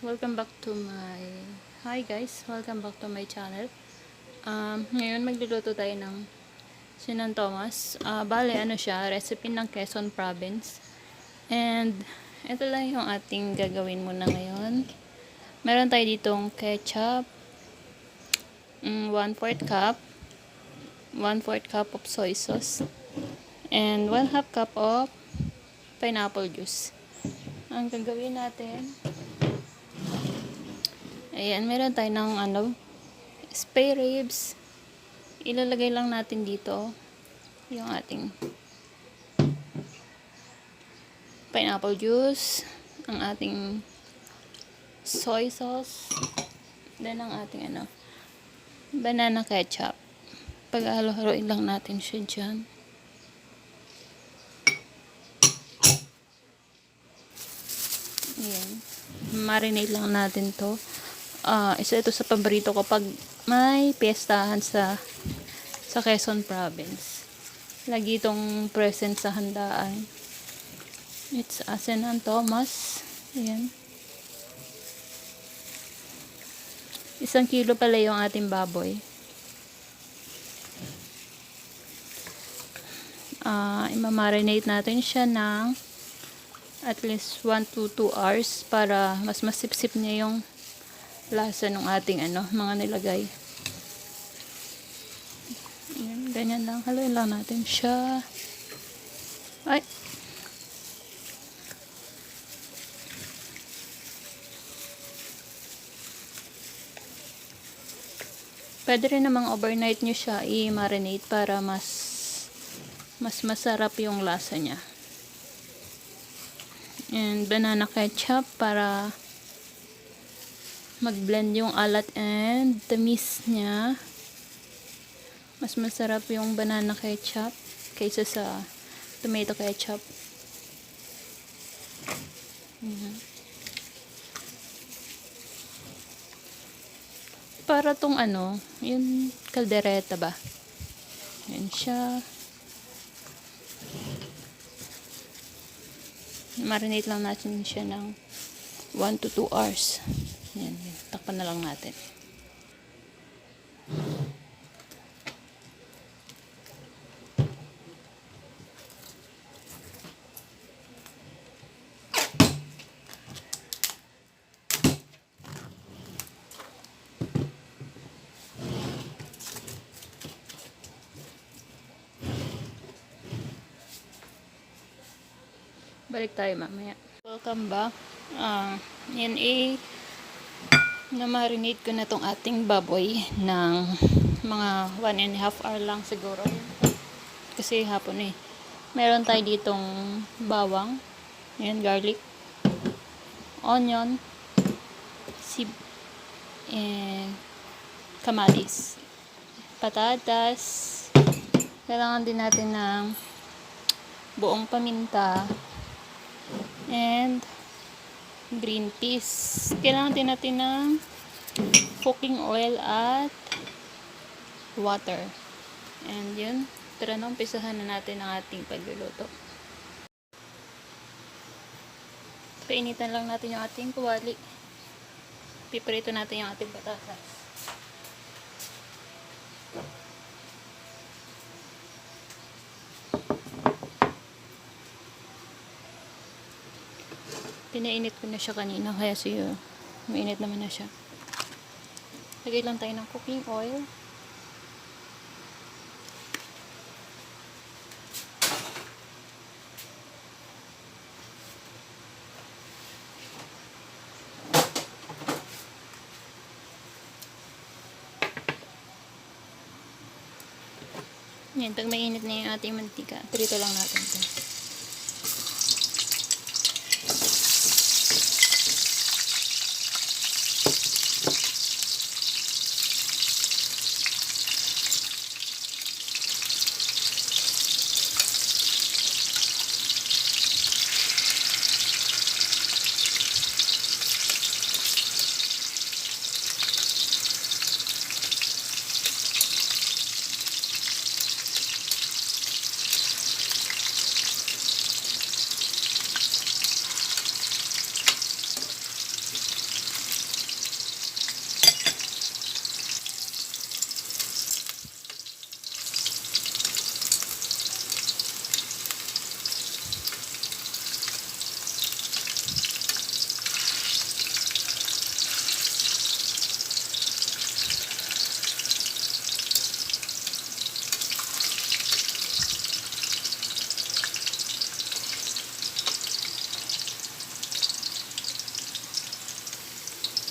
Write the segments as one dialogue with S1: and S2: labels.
S1: Welcome back to my channel. Ngayon magluluto tayo ng Sinantomas. Bale, ano siya, recipe ng Quezon province. And ito lang yung ating gagawin muna ngayon. Meron tayo ditong ketchup, 1/4 cup, 1/4 cup of soy sauce, and 1/2 cup of pineapple juice. Ang gagawin natin, ayan, meron tayo ng spare ribs. Ilalagay lang natin dito yung ating pineapple juice, ang ating soy sauce, then ang ating banana ketchup. Pag-halo-haloin lang natin siya dyan. Ayan. Marinate lang natin to. Isa ito sa paborito ko pag may piyestahan sa Quezon province. Lagi itong present sa handaan. It's Sinantomas. Ayan. 1 kilo pala yung ating baboy. Imamarinate natin siya ng at least 1 to 2 hours para mas masipsip niya yung lasa ng ating mga nilagay. Ayan, ganyan lang. Haluin lang natin siya. Ay! Pwede rin namang overnight nyo siya i-marinate para mas masarap yung lasa niya. And banana ketchup para mag-blend yung alat and tamis niya. Mas masarap yung banana ketchup kaysa sa tomato ketchup. Para tong yung kaldereta ba? Yan siya. Marinate lang natin siya ng 1 to 2 hours. Yan. Takpan na lang natin. Balik tayo mamaya. Welcome back. Yan na-marinate ko na tong ating baboy ng mga 1.5 hour lang siguro. Kasi hapon meron tayo ditong bawang, yan, garlic, onion, kamatis, patatas. Kailangan din natin ng buong paminta and green peas. Kailangan din natin ng cooking oil at water. And yun, tara na, umpisahan na natin ang ating pagluluto. Painitan lang natin yung ating kuwali. Piprito natin yung ating patatas. Pinainit ko na siya kanina kaya mainit naman na siya. Lagay lang tayo ng cooking oil. Yan, pag mainit na yung ating mantika, prito lang natin ito.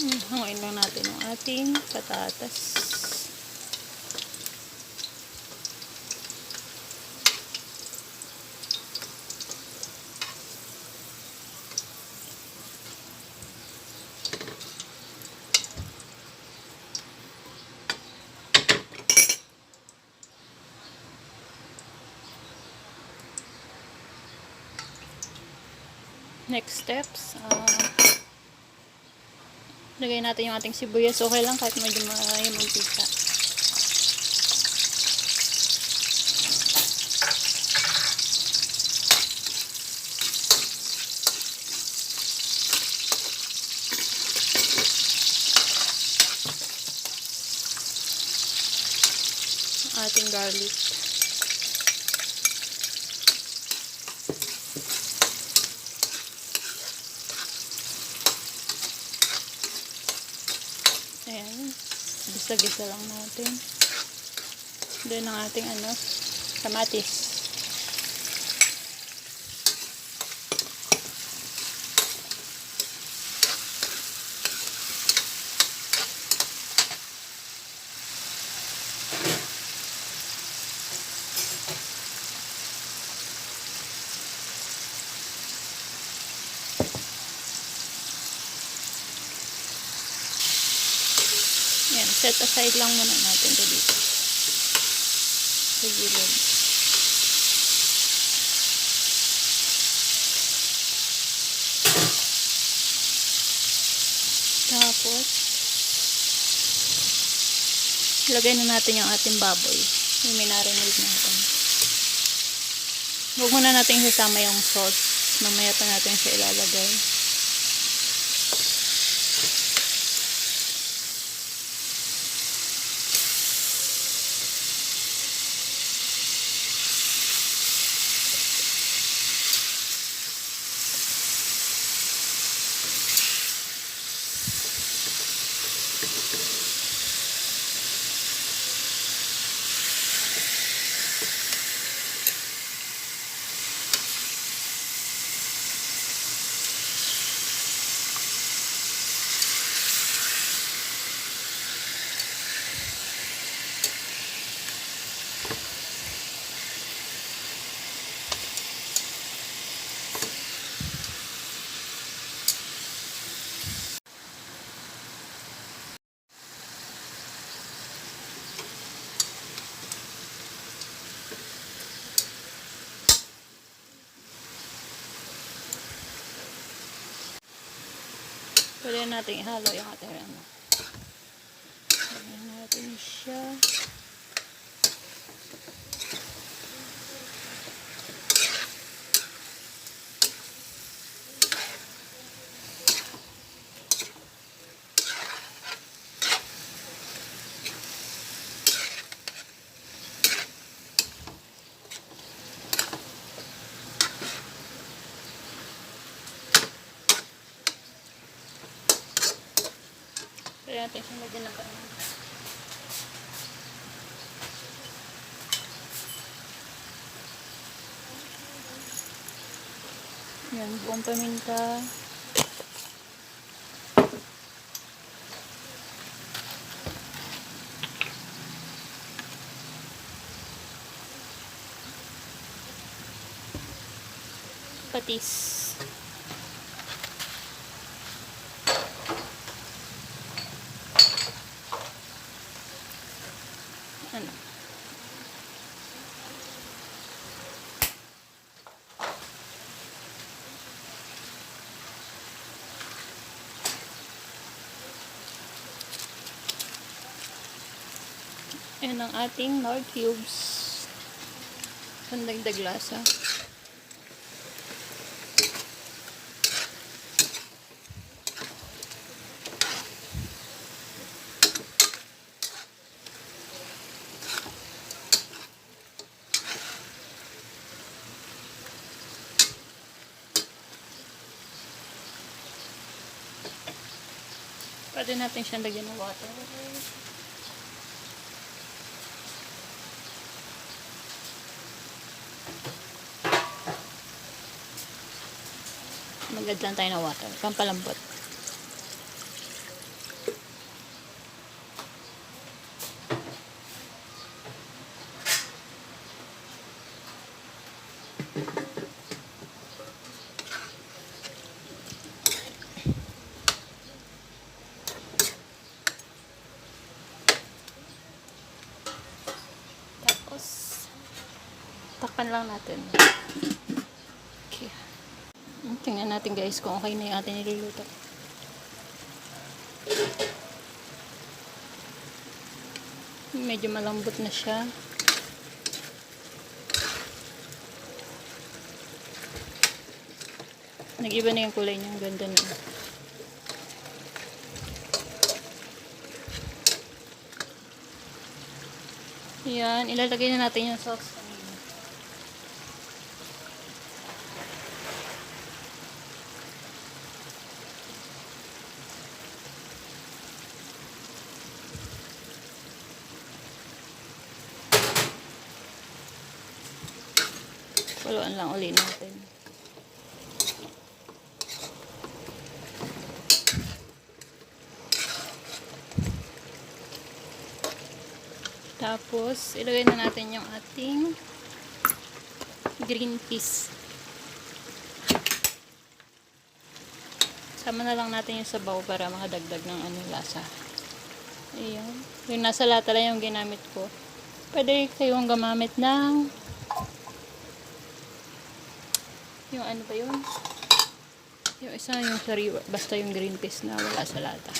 S1: Hanguin lang natin yung ating patatas. Next steps, lagay natin yung ating sibuyas. Okay lang kahit medyo yung mantika. Ating garlic. Ayan. Gisa-gisa lang natin. Then ang ating kamatis. Yan, set aside lang muna natin ito dito. Sa gilid. Tapos, lagay na natin yung ating baboy. Yung minarinate natin. Huwag muna natin isasama yung sauce. Mamaya pa natin siya ilalagay. Pwede natin ihalo yung ating Pwede natin siya. Pwede natin siya lagyan ng kanin. Yan, buong paminta. Patis. Ayan ang ating nor cubes. Pandagdag lasa. Pwede natin siyang lagyan ng water. Magad lang tayo ng water. Pampalambot. Takpan lang natin. Okay. Tingnan natin guys kung okay na yung ating niluluto. Medyo malambot na siya. Nag-iba na yung kulay niya. Ang ganda na. Yan. Ilalagay na natin yung sauce. Paluan lang ulit natin. Tapos, ilagay na natin yung ating green peas. Sama na lang natin yung sabaw para makadagdag ng lasa. Ayan. Yung nasa lata lang yung ginamit ko. Pwede kayong gumamit ng yung ano ba yun? Yung isa yung sariwa. Basta yung green peas na wala sa lata.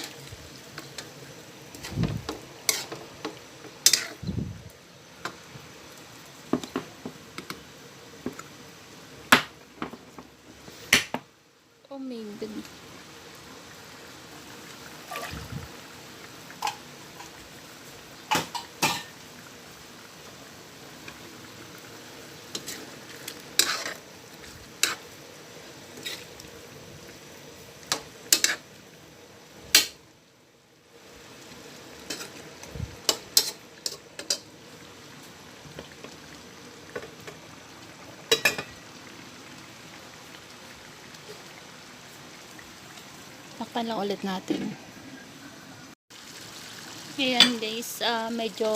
S1: Oh my God. Takpan lang ulit natin. Ayan guys, medyo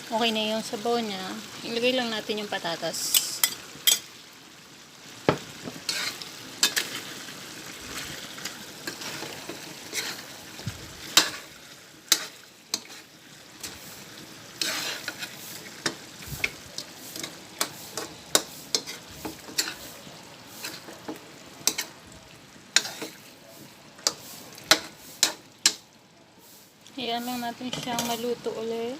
S1: okay na yung sabaw niya. Ilagay lang natin yung patatas. Ayan lang natin siyang maluto ulit.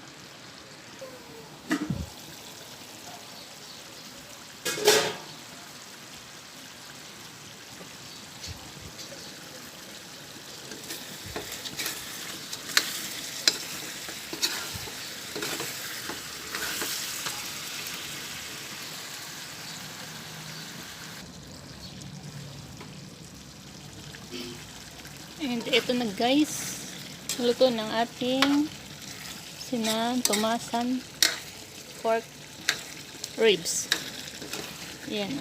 S1: And ito na guys. Luto ng ating Sinantomasan pork ribs. Yan.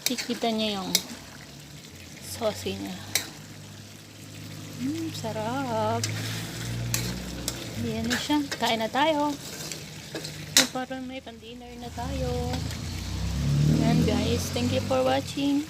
S1: Kikita niya yung sauce niya. Sarap. Yan na siya. Kain na tayo. Parang may pan-dinner na tayo. Yan guys. Thank you for watching.